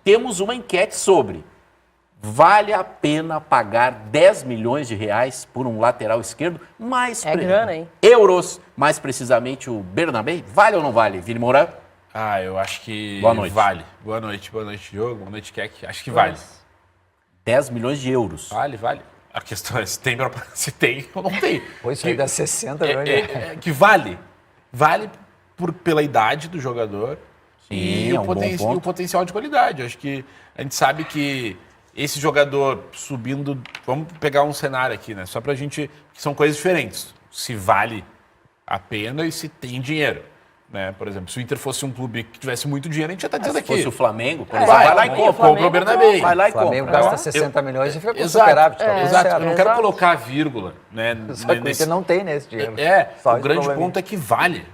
temos uma enquete sobre: vale a pena pagar 10 milhões de reais por um lateral esquerdo? Grana, hein? Euros, mais precisamente o Bernabé? Vale ou não vale, Vini Moura? Eu acho que Boa noite. vale. Boa noite, Diogo. Boa noite, Keck. Acho que vale. 10 milhões de euros. Vale. A questão é se tem ou não tem. Pois isso aí dá 60 milhões de reais. Que vale. Vale pela idade do jogador e é um bom ponto. o potencial de qualidade. Acho que a gente sabe que esse jogador subindo... Vamos pegar um cenário aqui, né? Só pra gente... Que são coisas diferentes. Se vale a pena e se tem dinheiro. Né? Por exemplo, se o Inter fosse um clube que tivesse muito dinheiro, a gente já está dizendo aqui. Se fosse o Flamengo, por vai lá e compra. Compra o Bernabé. Vai lá e O Flamengo compra. gasta 60 milhões e fica com Exato, superávit. exato. Eu não quero Exato. colocar vírgula. Né, Só que o Inter não tem nesse dinheiro. O grande ponto é que vale.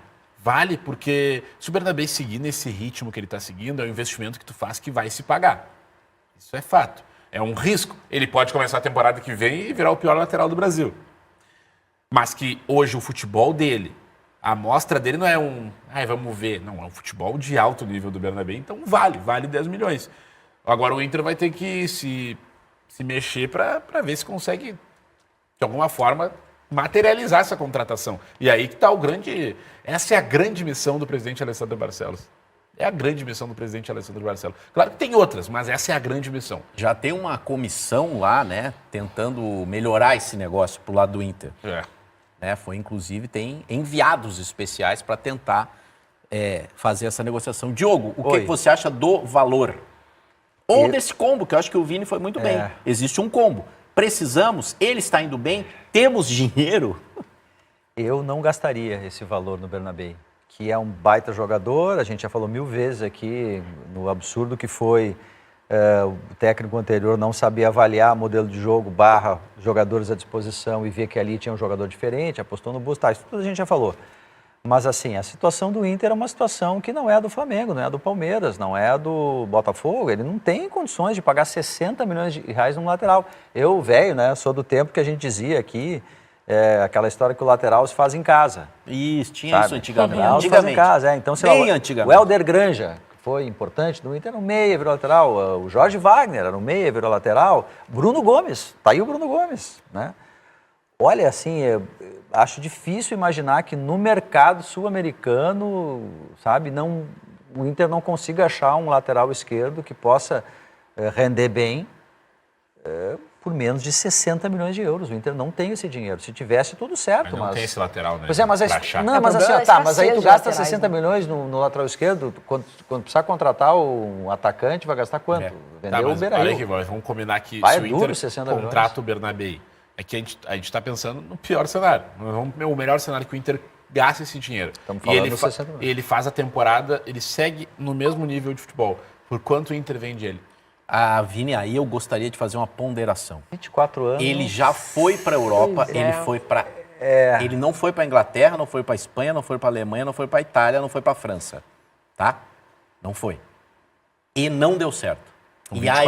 Vale porque se o Bernabé seguir nesse ritmo que ele está seguindo, é um investimento que tu faz que vai se pagar. Isso é fato. É um risco. Ele pode começar a temporada que vem e virar o pior lateral do Brasil. Mas que hoje o futebol dele, a amostra dele não é vamos ver. Não, é um futebol de alto nível do Bernabé, então vale 10 milhões. Agora o Inter vai ter que se mexer para ver se consegue, de alguma forma, materializar essa contratação. E aí que está essa é a grande missão do presidente Alessandro Barcelos. É a grande missão do presidente Alessandro Barcelos. Claro que tem outras, mas essa é a grande missão. Já tem uma comissão lá, né, tentando melhorar esse negócio pro lado do Inter. Né, inclusive, tem enviados especiais para tentar fazer essa negociação. Diogo, o que você acha do valor? Ou desse combo, que eu acho que o Vini foi muito bem. Existe um combo. Precisamos, ele está indo bem, temos dinheiro. Eu não gastaria esse valor no Bernabé, que é um baita jogador. A gente já falou 1000 vezes aqui no absurdo que foi o técnico anterior não sabia avaliar modelo de jogo / jogadores à disposição e ver que ali tinha um jogador diferente, apostou no Bustos, isso tudo a gente já falou. Mas assim, a situação do Inter é uma situação que não é a do Flamengo, não é a do Palmeiras, não é a do Botafogo. Ele não tem condições de pagar 60 milhões de reais num lateral. Eu, velho, né, sou do tempo que a gente dizia aqui, aquela história que o lateral se faz em casa. Isso, tinha isso antigamente. Se faz em casa, então, sei Bem lá, antigamente. o Helder Granja, que foi importante no Inter, era um meia, virou lateral. O Jorge Wagner era um meia, virou lateral. Bruno Gomes, tá aí o Bruno Gomes, né? Olha, assim, acho difícil imaginar que no mercado sul-americano, sabe, o Inter não consiga achar um lateral esquerdo que possa render bem por menos de 60 milhões de euros. O Inter não tem esse dinheiro. Se tivesse, tudo certo. Mas não tem esse lateral, né? Pois é, mas, Não, mas assim, mas aí tu de gasta laterais, 60 milhões no lateral esquerdo, quando precisar contratar um atacante, vai gastar quanto? Vender o Beira-Rio. Olha aqui, vamos combinar que Vai, se o Inter 60 contrata o Bernabé, é que a gente está pensando no pior cenário. O melhor cenário que o Inter gasta esse dinheiro. Estamos falando E 60 milhões. ele faz a temporada, ele segue no mesmo nível de futebol. Por quanto o Inter vende ele? Vini, aí eu gostaria de fazer uma ponderação. 24 anos. Ele já foi para a Europa, ele foi para... Ele não foi para a Inglaterra, não foi para a Espanha, não foi para a Alemanha, não foi para a Itália, não foi para a França. Tá? Não foi. E não deu certo. E a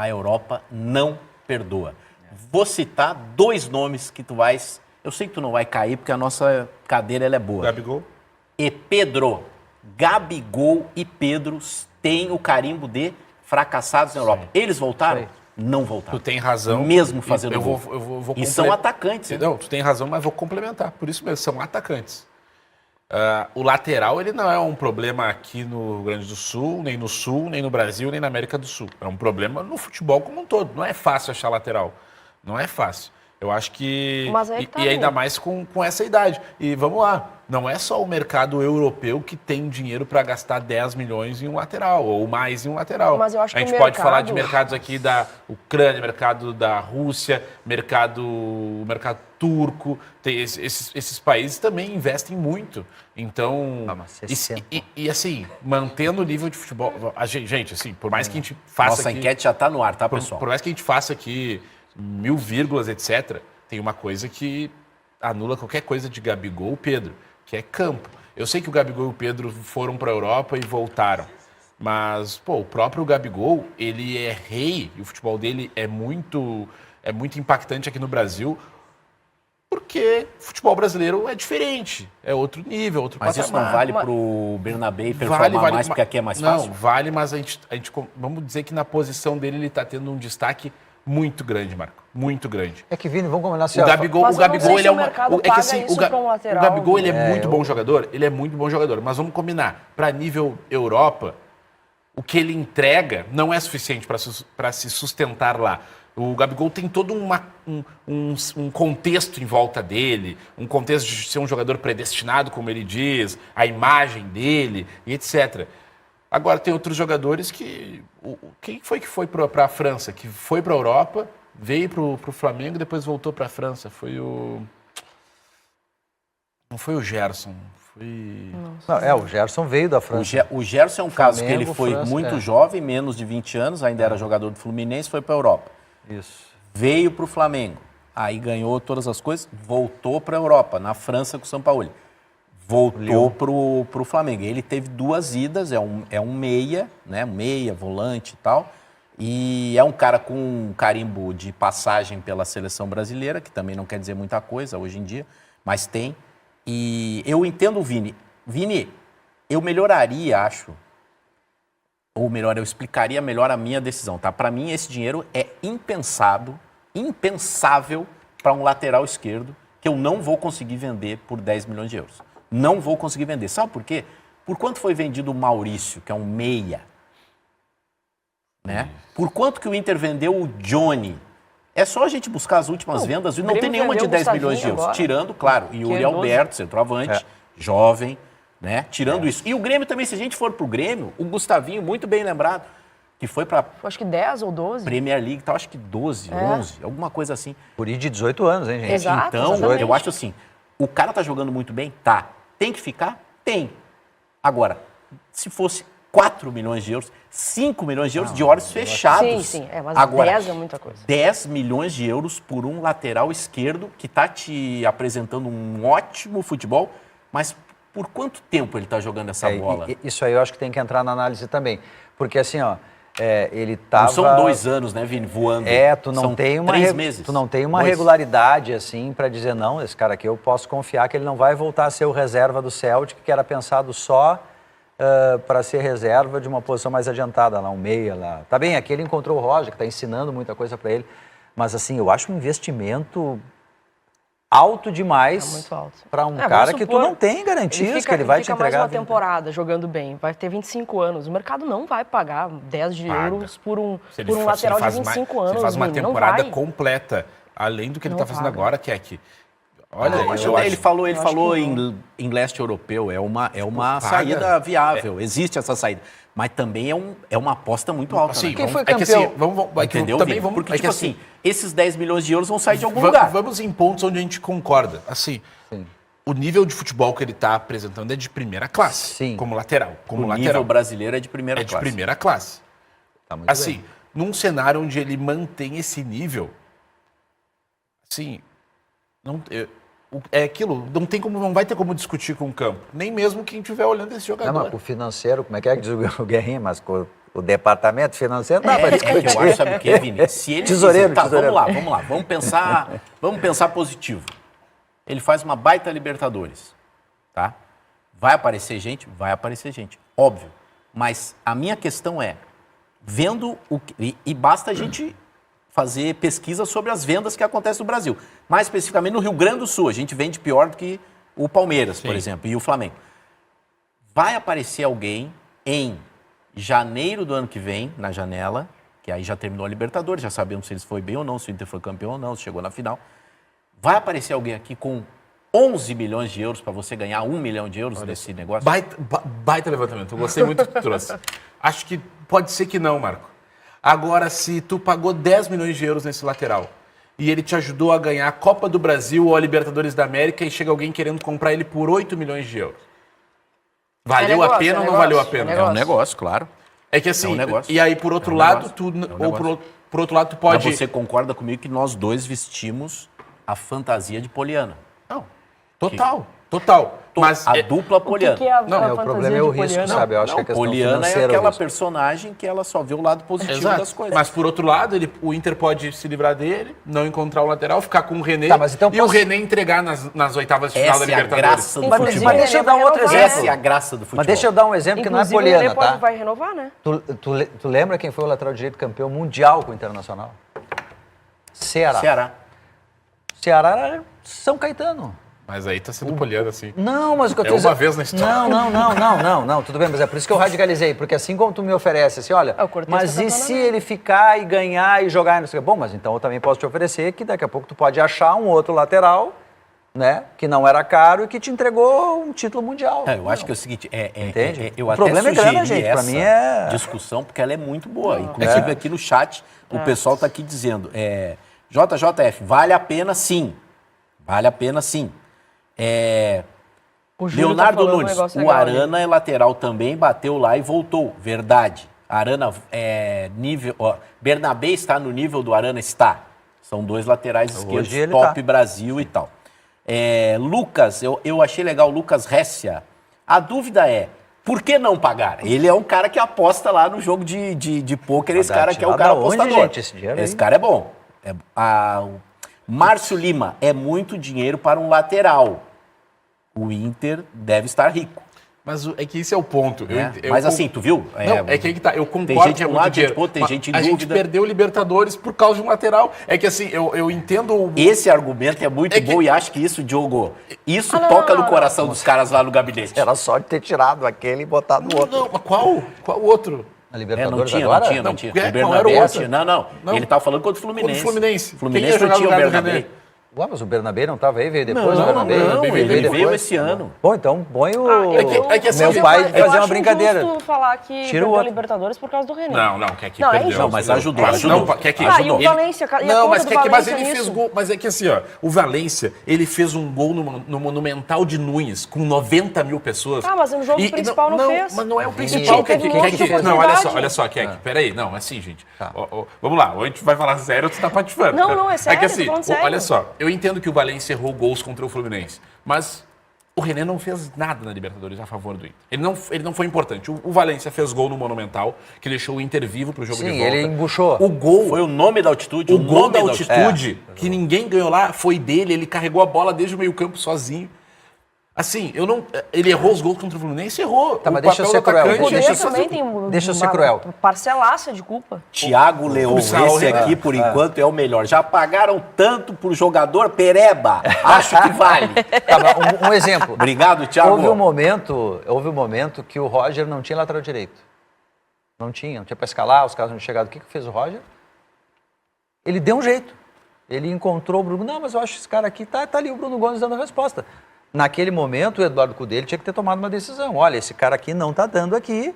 Europa não perdoa. Vou citar 2 nomes que tu vais... Eu sei que tu não vai cair, porque a nossa cadeira ela é boa. Gabigol? E Pedro. Gabigol e Pedro têm o carimbo de fracassados na Europa. Eles voltaram? Não voltaram. Tu tem razão. Mesmo fazendo eu gol. vou E são atacantes. Não, tu tem razão, mas vou complementar. Por isso mesmo, são atacantes. O lateral, ele não é um problema aqui no Rio Grande do Sul, nem no Brasil, nem na América do Sul. É um problema no futebol como um todo. Não é fácil achar lateral. Não é fácil. Eu acho que... Mas aí tá e ainda mais com essa idade. E vamos lá, não é só o mercado europeu que tem dinheiro para gastar 10 milhões em um lateral, ou mais em um lateral. Mas eu acho que a gente pode falar de mercados aqui da Ucrânia, mercado da Rússia, mercado turco. Esses países também investem muito. Então, e assim, mantendo o nível de futebol... Gente, assim, por mais que a gente faça Nossa enquete já está no ar, tá, pessoal? Por mais que a gente faça aqui 1000 vírgulas, etc., tem uma coisa que anula qualquer coisa de Gabigol e Pedro, que é campo. Eu sei que o Gabigol e o Pedro foram para a Europa e voltaram, mas, o próprio Gabigol, ele é rei, e o futebol dele é muito impactante aqui no Brasil, porque o futebol brasileiro é diferente, é outro nível, outro Mas patamar. isso não vale pro Bernabé performar mais porque aqui é mais fácil? Não, vale, mas a gente vamos dizer que na posição dele ele está tendo um destaque muito grande, Marco. Muito grande. É que, Vini, vamos combinar assim... O Gabigol, ele é uma... É que assim, o Gabigol, ele é muito bom jogador, ele é muito bom jogador, mas vamos combinar, para nível Europa, o que ele entrega não é suficiente para se sustentar lá. O Gabigol tem todo um contexto em volta dele, um contexto de ser um jogador predestinado, como ele diz, a imagem dele e etc. Agora, tem outros jogadores que... Quem foi que foi para a França? Que foi para a Europa, veio para o Flamengo e depois voltou para a França? Foi o... Não foi o Gerson, foi... Não, o Gerson veio da França. O Gerson é um caso que ele Flamengo, foi França, muito jovem, menos de 20 anos, ainda era jogador do Fluminense, foi para a Europa. Isso. Veio para o Flamengo, aí ganhou todas as coisas, voltou para a Europa, na França com o Sampaoli. Voltou para o Flamengo. Ele teve 2 idas, é um meia, né? Meia, volante e tal. E é um cara com um carimbo de passagem pela seleção brasileira, que também não quer dizer muita coisa hoje em dia, mas tem. E eu entendo o Vini. Vini, eu melhoraria, acho, ou melhor, eu explicaria melhor a minha decisão, tá? Para mim, esse dinheiro é impensável para um lateral esquerdo que eu não vou conseguir vender por 10 milhões de euros. Não vou conseguir vender. Sabe por quê? Por quanto foi vendido o Maurício, que é um meia? Né? Por quanto que o Inter vendeu o Johnny? É só a gente buscar as últimas vendas e não tem nenhuma de 10 milhões de euros. Agora. Tirando, claro, e o Yuri Alberto, centroavante, jovem, né? Tirando isso. E o Grêmio também, se a gente for pro Grêmio, o Gustavinho, muito bem lembrado, que foi para... Acho que 10 ou 12. Premier League, tal, acho que 12, 11, alguma coisa assim. Por ir de 18 anos, hein, gente? Exato, então, exatamente. eu acho assim, o cara tá jogando muito bem? Tá. Tem que ficar? Tem. Agora, se fosse 4 milhões de euros, 5 milhões de euros de olhos fechados. Sim, mas agora, 10 é muita coisa. 10 milhões de euros por um lateral esquerdo que tá te apresentando um ótimo futebol, mas por quanto tempo ele tá jogando essa bola? Isso aí eu acho que tem que entrar na análise também. Porque assim, ó, ele tava... Não são 2 anos, né, Vini, voando. Tu não são tem uma 3 meses. Tu não tem uma regularidade, assim, para dizer, não, esse cara aqui eu posso confiar que ele não vai voltar a ser o reserva do Celtic, que era pensado só para ser reserva de uma posição mais adiantada, lá, um meia lá. Tá bem, aqui ele encontrou o Roger, que está ensinando muita coisa para ele, mas assim, eu acho um investimento alto demais para um cara que tu não tem garantias que ele vai te entregar. Mais uma temporada jogando bem, vai ter 25 anos. O mercado não vai pagar 10 de euros por um lateral de 25 anos. Ele faz uma temporada completa, além do que ele está fazendo agora, que é que... Olha, ele falou em leste europeu, é uma saída viável, existe essa saída. Mas também é uma aposta muito alta. Assim, né? Quem foi campeão? Entendeu? Também vamos, porque, tipo assim, esses 10 milhões de euros vão sair de algum lugar. Vamos em pontos onde a gente concorda. Assim, o nível de futebol que ele está apresentando é de primeira classe. Sim. Como lateral. O nível brasileiro é de primeira classe. É de primeira classe. Tá muito assim, bem. Num cenário onde ele mantém esse nível, assim, é aquilo, não vai ter como discutir com o campo. Nem mesmo quem estiver olhando esse jogador. Não, mas o financeiro, como é que diz o Guerrinha, mas o departamento financeiro não dá para discutir. Eu acho, sabe o que, Vini? Se ele tesoureiro. Vamos lá, vamos pensar positivo. Ele faz uma baita Libertadores, tá? Vai aparecer gente? Vai aparecer gente, óbvio. Mas a minha questão é, vendo e basta a gente fazer pesquisa sobre as vendas que acontecem no Brasil. Mais especificamente no Rio Grande do Sul. A gente vende pior do que o Palmeiras, por exemplo, e o Flamengo. Vai aparecer alguém em janeiro do ano que vem, na janela, que aí já terminou a Libertadores, já sabemos se eles foi bem ou não, se o Inter foi campeão ou não, se chegou na final. Vai aparecer alguém aqui com 11 milhões de euros para você ganhar 1 milhão de euros desse negócio? Baita levantamento. Eu gostei muito do que tu trouxe. Acho que pode ser que não, Marco. Agora, se tu pagou 10 milhões de euros nesse lateral e ele te ajudou a ganhar a Copa do Brasil ou a Libertadores da América e chega alguém querendo comprar ele por 8 milhões de euros. Valeu a pena ou não valeu a pena? É um negócio, claro. É que assim, e aí por outro lado, por outro lado tu pode... Mas você concorda comigo que nós dois vestimos a fantasia de Poliana? Não, total. Total. Mas a dupla Poliana. O que é a Não, o fantasia problema é de o risco, Poliana? sabe? Eu acho que a Não, questão Poliana é financeira aquela o risco. personagem que ela só vê o lado positivo Exato. das coisas. Mas por outro lado, o Inter pode se livrar dele, não encontrar o lateral, ficar com o René Tá, mas então e o posso- René entregar nas oitavas de final Essa da é a Libertadores. graça do Mas futebol. mas deixa eu dar um outro Renovar, exemplo. Essa é a graça do futebol. Mas deixa eu dar um exemplo que não é Inclusive, o Poliana, René tá? vai renovar, né? Tu lembra quem foi o lateral direito campeão mundial com o Internacional? Ceará. Ceará era São Caetano. Mas aí tá sendo poliano assim. Não, mas o que eu É tô dizendo... uma vez na história. Não, tudo bem, mas é por isso que eu radicalizei, porque assim como tu me oferece, assim, olha, É, o Cortez mas tá e tentando se mesmo. ele ficar e ganhar e jogar e não sei o quê? Bom, mas então eu também posso te oferecer que daqui a pouco tu pode achar um outro lateral, né, que não era caro e que te entregou um título mundial. Eu acho que é o seguinte, Entende? eu O até problema é grana, sugeri gente, pra essa mim é- discussão, porque ela é muito boa. Inclusive aqui no chat, o pessoal está aqui dizendo, JJF, vale a pena sim. Vale a pena sim. O Júlio Leonardo tá falando um Nunes, negócio o legal ali. Arana é lateral também, bateu lá e voltou. Verdade. Arana nível. Bernabé está no nível do Arana? Está. São dois laterais esquerdos, ele top tá. Brasil e tal. Lucas, eu achei legal, Lucas Ressia. A dúvida é, por que não pagar? Ele é um cara que aposta lá no jogo de pôquer, esse cara que é o cara da onde, apostador. gente, esse dinheiro aí? Esse cara é bom. O Márcio Lima, é muito dinheiro para um lateral. O Inter deve estar rico. Mas é que esse é o ponto. Né? Mas assim, tu viu? Não, é que aí que tá. Eu concordo tem gente que é com muito lado, dinheiro. tem mas gente em a gente dúvida. perdeu o Libertadores por causa de um lateral. É que assim, eu entendo... Esse argumento é muito É que- bom e acho que isso, Diogo, isso não, toca não, no coração dos caras lá no gabinete. Era só de ter tirado aquele e botado o outro. Não, mas qual? Qual outro? Na Não Libertadores tinha, agora? não tinha. Não, O qual era o Bernabé outro? tinha. Não. Não. Ele tava falando contra o Fluminense. Contra o Fluminense. Fluminense Quem ia não jogar tinha o no lugar do Bernabé. René? Ué, mas o Bernabé não estava aí, veio depois Não, o Bernabé? ele veio depois. esse ano. Bom, então põe o... É que assim, meu eu pai acho fazer uma brincadeira. Injusto falar que Tira o perdeu a outro. Libertadores por causa do René. Não, quer que Não, é perdeu. injusto. Não, mas ajudou, É ajudou. injusto. Quer que Ah, e o Ele- Valência, e a Não, conta mas do quer que mas Valência ele fez nisso? gol, mas é que assim, ó, o Valência, ele fez um gol no Monumental de Nunes com 90 mil pessoas. Ah, mas no jogo principal não fez. Mas não é o Tinha principal. que ter um monte de Não, oportunidade. olha só, Kek, peraí, não, assim, gente. Vamos lá, ou a gente vai falar sério ou tu tá patifando. Não, é sério, que tô assim, falando sério. olha só, eu entendo que o Valência errou gols contra o Fluminense, mas o René não fez nada na Libertadores a favor do Inter. Ele não foi importante. O Valência fez gol no Monumental, que deixou o Inter vivo pro jogo Sim, de volta. ele embuchou. O gol Foi o nome da altitude. o gol nome da altitude, que ninguém ganhou lá, foi dele. Ele carregou a bola desde o meio-campo sozinho. Assim, ele errou os gols contra o Fluminense, errou. Tá, mas O deixa eu papel ser do cruel. atacante O é René fazer também o- tem Deixa eu ser uma cruel. parcelaça de culpa. Thiago Leão, Policial, esse né? aqui, por enquanto, é o melhor. Já pagaram tanto por jogador Pereba. Acho que vale. Tá, mas um exemplo. Obrigado, Thiago. Houve um momento que o Roger não tinha lateral direito. Não tinha para escalar, os caras não tinham chegado. O que fez o Roger? Ele deu um jeito. Ele encontrou o Bruno. Não, mas eu acho que esse cara aqui tá ali o Bruno Gomes dando a resposta. Naquele momento, o Eduardo Cudê tinha que ter tomado uma decisão. Olha, esse cara aqui não tá dando aqui,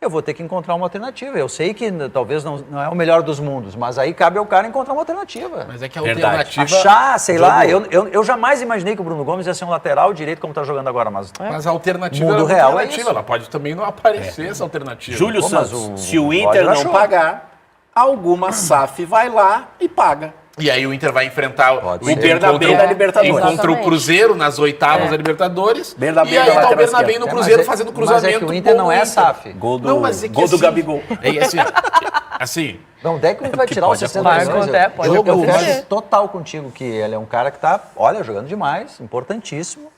eu vou ter que encontrar uma alternativa. Eu sei que talvez não é o melhor dos mundos, mas aí cabe ao cara encontrar uma alternativa. Mas é que a Verdade. alternativa... Achar, sei lá, Jogo. eu jamais imaginei que o Bruno Gomes ia ser um lateral direito como tá jogando agora, mas... Mas a alternativa Mundo era real é alternativa. isso. Ela pode também não aparecer, essa alternativa. Júlio Pô, mas Santos, o se o Roger Inter não achou. pagar, alguma SAF vai lá e paga. E aí o Inter vai enfrentar Pode o ser. Inter Bernabé encontra- da Libertadores. Encontra o Exatamente. Cruzeiro nas oitavas da Libertadores. Bernabé e aí da tá o lateral Bernabé esquerda. no Cruzeiro mas fazendo mas cruzamento. é que o Inter bom não no é Inter. SAF. Gol do, Não, mas é que gol do assim- Gabigol. É assim, Não, onde é que ele vai que tirar os pode 60 acontecer. milhões? Vai, pode Eu acontecer. fecho total contigo que ele é um cara que tá, olha, jogando demais, importantíssimo.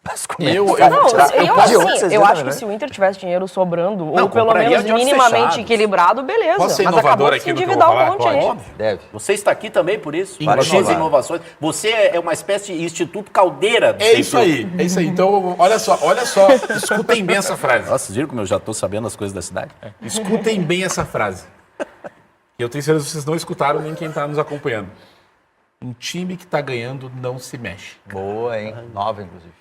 Mas como é que Eu- o cara eu- Não, tira- eu de acho, onde assim, vocês eu viram, acho que né? se o Inter tivesse dinheiro sobrando, Não, ou pelo compraria menos de olhos minimamente fechados. equilibrado, beleza. Posso ser Mas inovador acabou de aqui se no que eu endividar vou um falar? monte aí. Óbvio, deve. Você está aqui também por isso. Para X inovar. inovações. Você é uma espécie de Instituto Caldeira. é isso aí, é isso aí. Então, olha só, escutem bem essa frase. Nossa, vocês viram como eu já estou sabendo as coisas da cidade? Escutem bem essa frase. Eu tenho certeza que vocês não escutaram nem quem está nos acompanhando. Um time que está ganhando não se mexe. Boa, hein? Nova, inclusive.